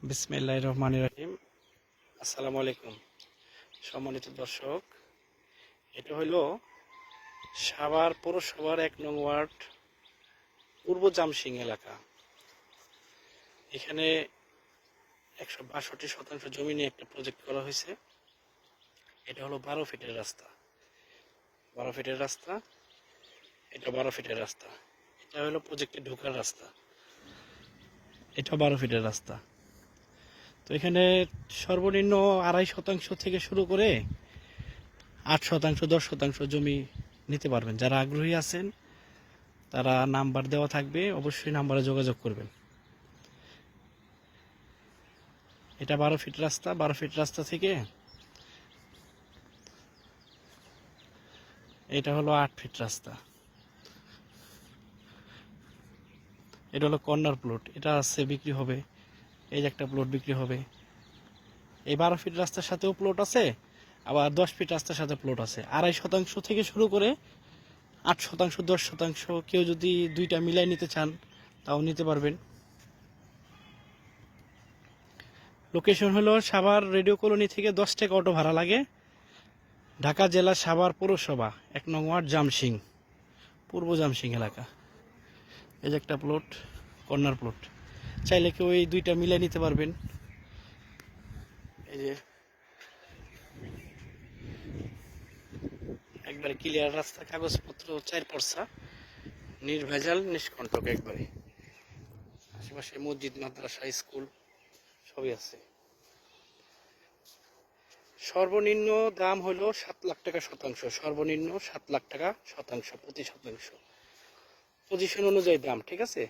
বিসমিল্লাহির রহমানির রহিম। আসসালামু আলাইকুম সম্মানিত দর্শক, এটা হলো সাভার পৌরসভার ১ নং ওয়ার্ড পূর্ব জামসিং এলাকা। এখানে ১৬২ শতাংশ জমি নিয়ে একটা প্রজেক্ট করা হয়েছে। এটা হলো ১২ ফিটের রাস্তা, ১২ ফিটের রাস্তা, এটা ১২ ফিটের রাস্তা। এটা হলো প্রজেক্টে ঢোকার রাস্তা, এটা ১২ ফিটের রাস্তা। তো এখানে সর্বনিম্ন ২.৫ শতাংশ থেকে শুরু করে ৮ শতাংশ ১০ শতাংশ জমি নিতে পারবেন। যারা আগ্রহী আছেন তারা নাম্বার দেওয়া থাকবে, অবশ্যই নাম্বারে যোগাযোগ করবেন। এটা ১২ ফিট রাস্তা, ১২ ফিট রাস্তা থেকে এটা হলো ৮ ফিট রাস্তা। এটা হলো কর্নার প্লট, এটা আছে বিক্রি হবে। এই যে একটা প্লট বিক্রি হবে। এই ১২ ফিট রাস্তার সাথেও প্লট আছে, আবার ১০ ফিট রাস্তার সাথে প্লট আছে। ২.৫ শতাংশ থেকে শুরু করে ৮ শতাংশ ১০ শতাংশ, কেউ যদি দুইটা মিলাই নিতে চান তাও নিতে পারবেন। লোকেশন হলো সাভার রেডিও কলোনি থেকে ১০ টাকা অটো ভাড়া লাগে। ঢাকা জেলা সাভার পৌরসভা ১ নং ওয়ার্ড জামসিং, পূর্ব জামসিং এলাকা। এই যে একটা প্লট, কর্নার প্লট, চাইলে কেউ এই দুইটা মিলাই নিতে পারবেন। এই যে একবারে ক্লিয়ার রাস্তা, কাগজপত্র ৪ পর্সা, নির্ভেজাল নিষ্কণ্টক একবারে। আশেপাশে মসজিদ, মাদ্রাসা, স্কুল সবই আছে। সর্বনিম্ন দাম হলো ৭ লাখ টাকা শতাংশ, সর্বনিম্ন ৭ লাখ টাকা শতাংশ, প্রতি শতাংশ পজিশন অনুযায়ী দাম, ঠিক আছে।